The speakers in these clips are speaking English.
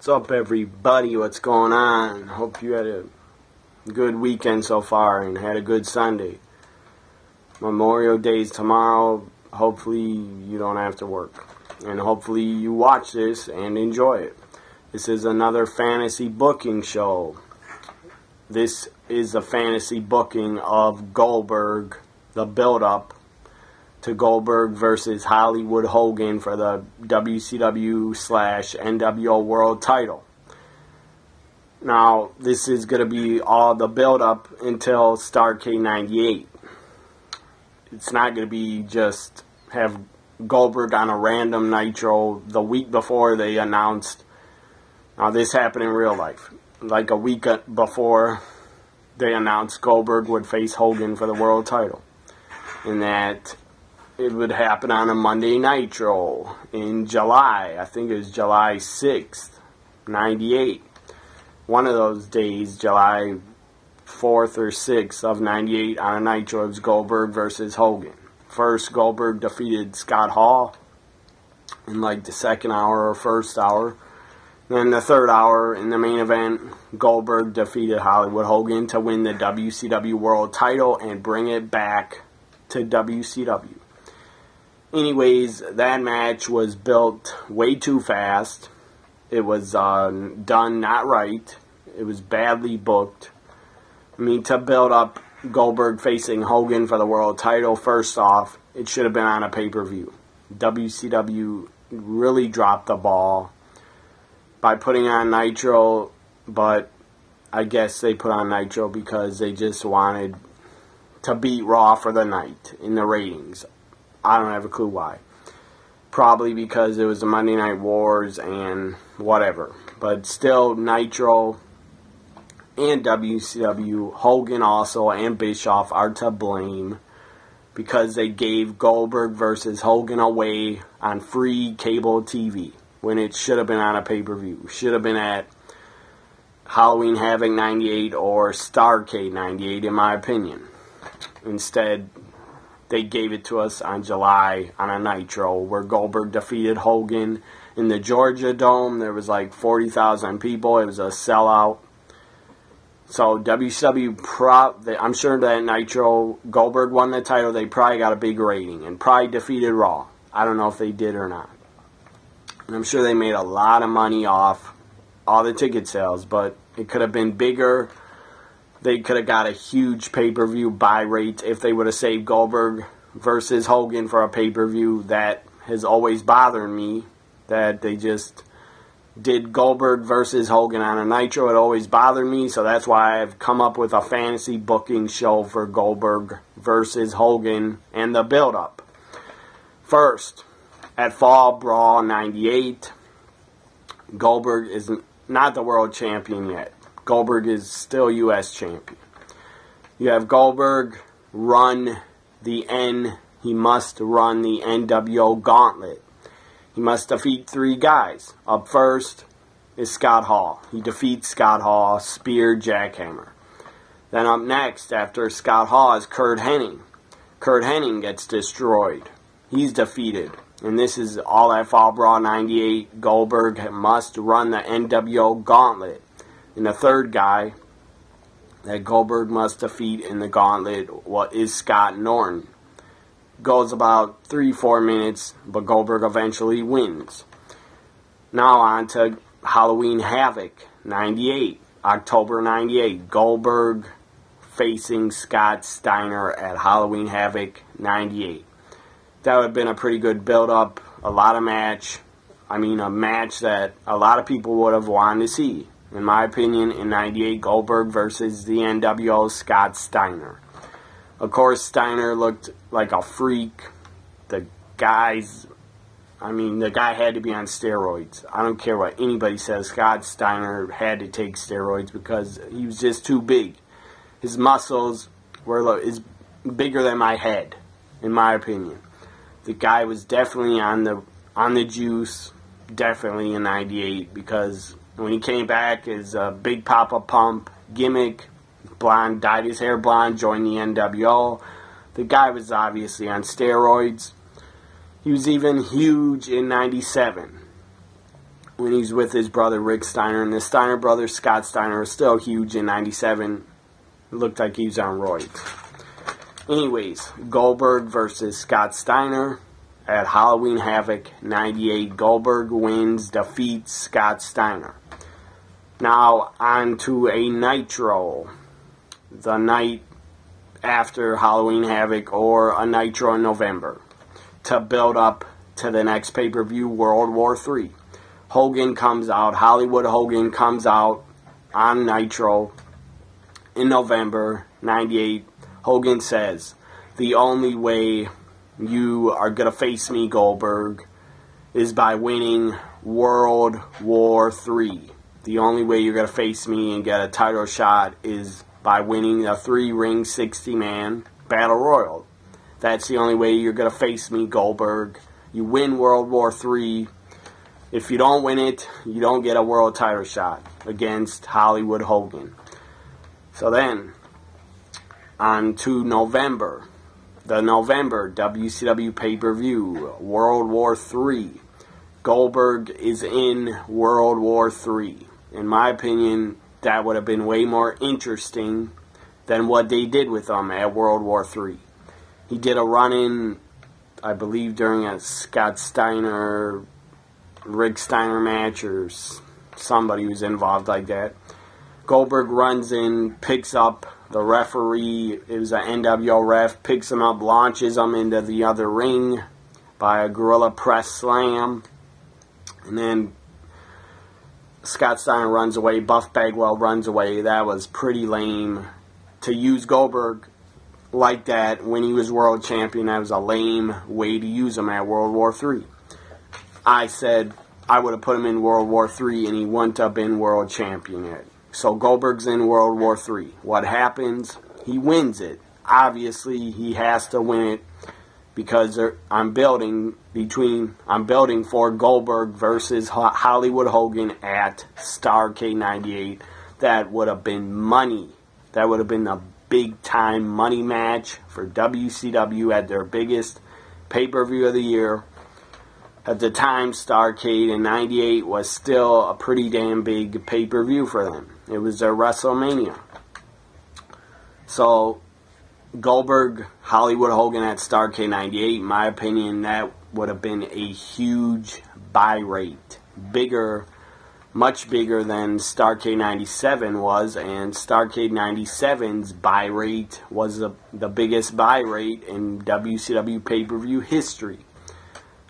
What's up, everybody? What's going on? Hope you had a good weekend so far and had a good Sunday. Memorial Day is tomorrow. Hopefully you don't have to work. And hopefully you watch this and enjoy it. This is another fantasy booking show. This is a fantasy booking of Goldberg, the build-up to Goldberg versus Hollywood Hogan for the WCW/NWO World title. Now, this is going to be all the build-up until Starrcade 98. It's not going to be just have Goldberg on a random Nitro the week before they announced. Now, this happened in real life. Like a week before they announced Goldberg would face Hogan for the world title. And that it would happen on a Monday Nitro in July. I think it was July 6th, 98. One of those days, July 4th or 6th of 98 on a Nitro, it was Goldberg versus Hogan. First, Goldberg defeated Scott Hall in like the second hour or first hour. Then the third hour in the main event, Goldberg defeated Hollywood Hogan to win the WCW World title and bring it back to WCW. Anyways, that match was built way too fast. It was done not right. It was badly booked. I mean, to build up Goldberg facing Hogan for the world title, first off, it should have been on a pay-per-view. WCW really dropped the ball by putting on Nitro, but I guess they put on Nitro because they just wanted to beat Raw for the night in the ratings. I don't have a clue why. Probably because it was the Monday Night Wars and whatever. But still, Nitro and WCW, Hogan also, and Bischoff are to blame because they gave Goldberg versus Hogan away on free cable TV when it should have been on a pay-per-view. Should have been at Halloween Havoc 98 or Starrcade 98, in my opinion. Instead, they gave it to us on July on a Nitro where Goldberg defeated Hogan in the Georgia Dome. There was like 40,000 people. It was a sellout. So WCW, I'm sure that Nitro, Goldberg won the title. They probably got a big rating and probably defeated Raw. I don't know if they did or not. And I'm sure they made a lot of money off all the ticket sales, but it could have been bigger. They could have got a huge pay-per-view buy rate if they would have saved Goldberg versus Hogan for a pay-per-view. That has always bothered me, that they just did Goldberg versus Hogan on a Nitro. It always bothered me, so that's why I've come up with a fantasy booking show for Goldberg versus Hogan and the build-up. First, at Fall Brawl 98, Goldberg is not the world champion yet. Goldberg is still U.S. champion. You have Goldberg he must run the NWO gauntlet. He must defeat 3 guys. Up first is Scott Hall. He defeats Scott Hall, spear, jackhammer. Then up next, after Scott Hall, is Curt Hennig. Curt Hennig gets destroyed. He's defeated. And this is all at Fall Brawl 98. Goldberg must run the NWO gauntlet. And the third guy that Goldberg must defeat in the gauntlet is Scott Norton. Goes about 3-4 minutes, but Goldberg eventually wins. Now on to Halloween Havoc 98, October 98. Goldberg facing Scott Steiner at Halloween Havoc 98. That would have been a pretty good build-up, a match that a lot of people would have wanted to see. In my opinion, in 98, Goldberg versus the NWO Scott Steiner. Of course, Steiner looked like a freak. The guy had to be on steroids. I don't care what anybody says. Scott Steiner had to take steroids because he was just too big. His muscles were bigger than my head, in my opinion. The guy was definitely on the juice, definitely in 98, because when he came back as a Big Papa Pump gimmick, blonde, dyed his hair blonde, joined the NWO. The guy was obviously on steroids. He was even huge in 97. when he's with his brother Rick Steiner. And the Steiner brothers, Scott Steiner, was still huge in 97. It looked like he was on roids. Anyways, Goldberg versus Scott Steiner at Halloween Havoc 98. Goldberg wins, defeats Scott Steiner. Now, on to a Nitro. The night after Halloween Havoc, or a Nitro in November, to build up to the next pay-per-view, World War III. Hogan comes out, Hollywood Hogan comes out on Nitro in November 98. Hogan says, the only way you are going to face me, Goldberg, is by winning World War III. The only way you're going to face me and get a title shot is by winning a 3-ring, 60-man Battle Royal. That's the only way you're going to face me, Goldberg. You win World War III. If you don't win it, you don't get a world title shot against Hollywood Hogan. So then, on to November. The November WCW pay-per-view, World War III. Goldberg is in World War III. In my opinion, that would have been way more interesting than what they did with him at World War III. He did a run-in, I believe, during a Scott Steiner, Rick Steiner match, or somebody who's involved like that. Goldberg runs in, picks up the referee, it was an NWO ref, picks him up, launches him into the other ring by a gorilla press slam. And then Scott Steiner runs away, Buff Bagwell runs away. That was pretty lame. To use Goldberg like that when he was world champion, that was a lame way to use him at World War III. I said I would have put him in World War III and he wouldn't have been world champion yet. So Goldberg's in World War III. What happens? He wins it. Obviously, he has to win it because I'm building for Goldberg versus Hollywood Hogan at Starrcade 98. That would have been money. That would have been a big-time money match for WCW at their biggest pay-per-view of the year. At the time, Starrcade in 98 was still a pretty damn big pay-per-view for them. It was their WrestleMania. So, Goldberg, Hollywood Hogan at Starrcade 98, in my opinion, that would have been a huge buy rate. Bigger, much bigger than Starrcade 97 was, and Starrcade 97's buy rate was the biggest buy rate in WCW pay-per-view history.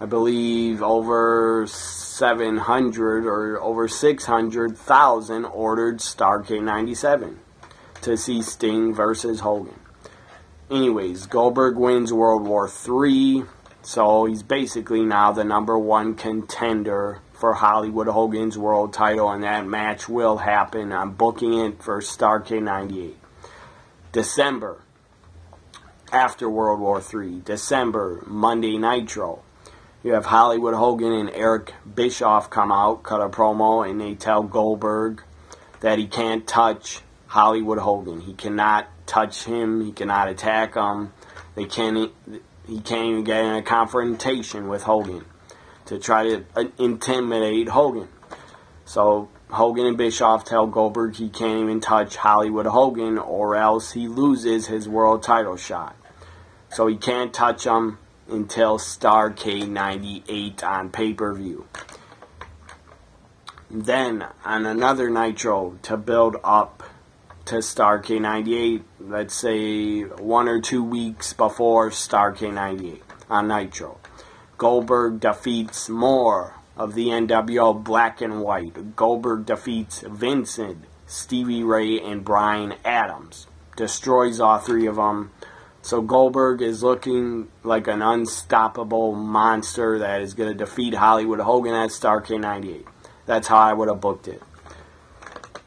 I believe over 700 or over 600,000 ordered Starrcade 97 to see Sting versus Hogan. Anyways, Goldberg wins World War III, so he's basically now the #1 contender for Hollywood Hogan's world title, and that match will happen. I'm booking it for Starrcade 98. December, after World War III, December, Monday Nitro. You have Hollywood Hogan and Eric Bischoff come out, cut a promo, and they tell Goldberg that he can't touch Hollywood Hogan. He cannot touch him. He cannot attack him. He can't even get in a confrontation with Hogan to try to intimidate Hogan. So Hogan and Bischoff tell Goldberg he can't even touch Hollywood Hogan or else he loses his world title shot. So he can't touch him until Starrcade 98 on pay-per-view. Then, on another Nitro to build up to Starrcade 98, let's say 1 or 2 weeks before Starrcade 98 on Nitro, Goldberg defeats more of the NWO Black and White. Goldberg defeats Vincent, Stevie Ray, and Bryan Adams. Destroys all 3 of them. So Goldberg is looking like an unstoppable monster that is going to defeat Hollywood Hogan at Starrcade 98. That's how I would have booked it.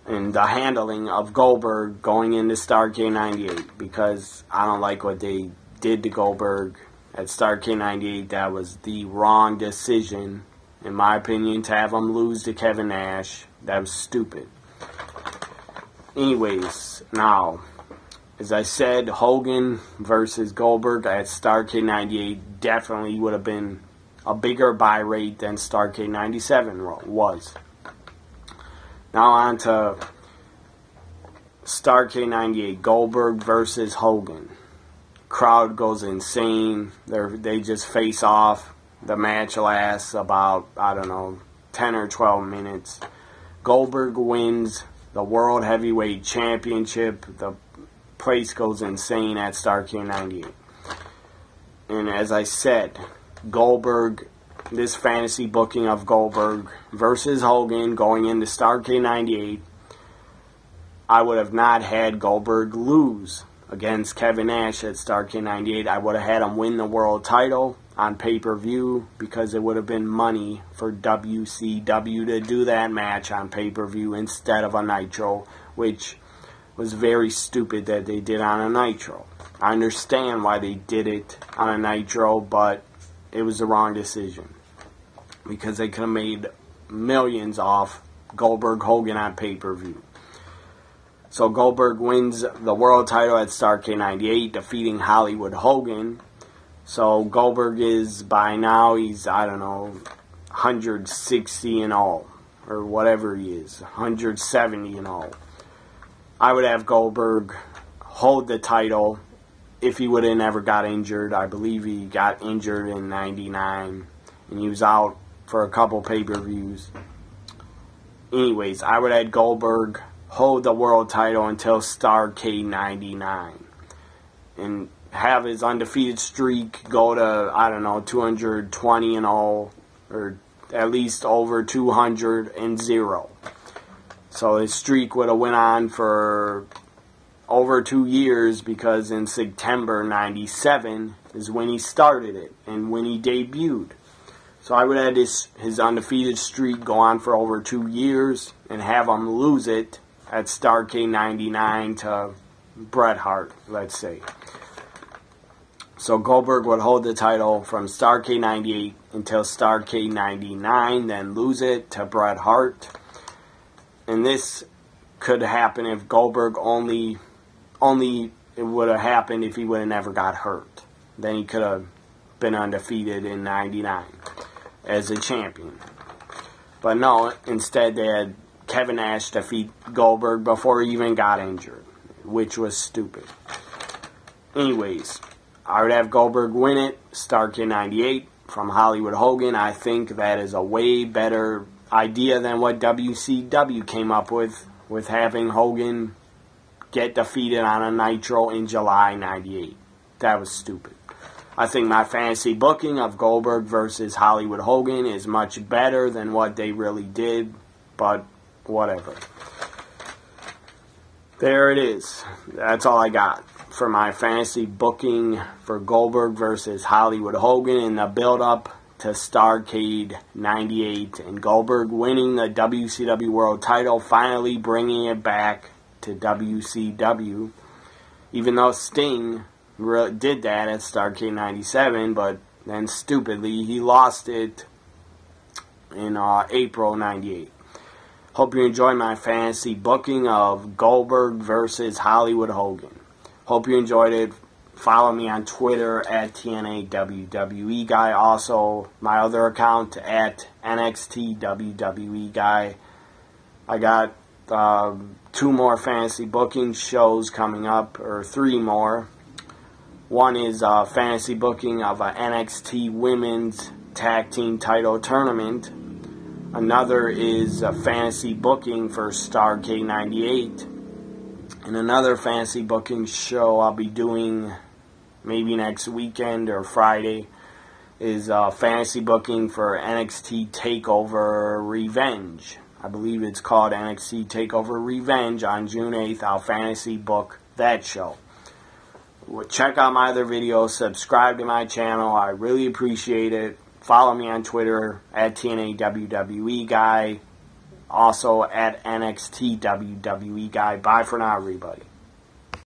And the handling of Goldberg going into Starrcade 98, because I don't like what they did to Goldberg at Starrcade 98. That was the wrong decision, in my opinion, to have him lose to Kevin Nash. That was stupid. Anyways, now, as I said, Hogan versus Goldberg at Starrcade 98 definitely would have been a bigger buy rate than Starrcade 97 was. Now on to Starrcade 98, Goldberg versus Hogan. Crowd goes insane. They just face off. The match lasts about, I don't know, 10 or 12 minutes. Goldberg wins the World Heavyweight Championship. The place goes insane at Starrcade 98. And as I said, Goldberg, this fantasy booking of Goldberg versus Hogan going into Starrcade 98, I would have not had Goldberg lose against Kevin Nash at Starrcade 98. I would have had him win the world title on pay-per-view because it would have been money for WCW to do that match on pay-per-view instead of a Nitro, which was very stupid that they did on a Nitro. I understand why they did it on a Nitro, but it was the wrong decision because they could have made millions off Goldberg Hogan on pay-per-view. So Goldberg wins the world title at Starrcade 98, defeating Hollywood Hogan. So Goldberg is, by now, he's, I don't know, 160 and all, or whatever he is, 170 and all. I would have Goldberg hold the title if he would have never got injured. I believe he got injured in 99, and he was out for a couple pay-per-views. Anyways, I would have Goldberg hold the world title until Starrcade 99 and have his undefeated streak go to, I don't know, 220 and all, or at least over 200 and 0. So his streak would have went on for over 2 years because in September 97 is when he started it and when he debuted. So I would have his undefeated streak go on for over 2 years and have him lose it at Starrcade 99 to Bret Hart, let's say. So Goldberg would hold the title from Starrcade 98 until Starrcade 99, then lose it to Bret Hart. And this could happen if Goldberg only it would have happened if he would have never got hurt. Then he could have been undefeated in 99 as a champion. But no, instead they had Kevin Nash defeat Goldberg before he even got injured, which was stupid. Anyways, I would have Goldberg win it, Starrcade 98 from Hollywood Hogan. I think that is a way better idea than what WCW came up with having Hogan get defeated on a Nitro in July 98. That was stupid. I think my fantasy booking of Goldberg versus Hollywood Hogan is much better than what they really did, but whatever. There it is. That's all I got for my fantasy booking for Goldberg versus Hollywood Hogan in the build-up to Starrcade 98 and Goldberg winning the WCW World title, finally bringing it back to WCW. Even though Sting did that at Starrcade 97, but then stupidly he lost it in April 98. Hope you enjoyed my fantasy booking of Goldberg versus Hollywood Hogan. Hope you enjoyed it. Follow me on Twitter at TNAWWE Guy. Also, my other account at NXTWWE Guy. I got 2 more fantasy booking shows coming up, or 3 more. One is fantasy booking of an NXT Women's Tag Team Title Tournament. Another is a fantasy booking for Starrcade 98. And another fantasy booking show I'll be doing maybe next weekend or Friday is fantasy booking for NXT TakeOver Revenge. I believe it's called NXT TakeOver Revenge on June 8th. I'll fantasy book that show. Check out my other videos. Subscribe to my channel. I really appreciate it. Follow me on Twitter at TNAWWE Guy. Also at NXTWWE Guy. Bye for now, everybody.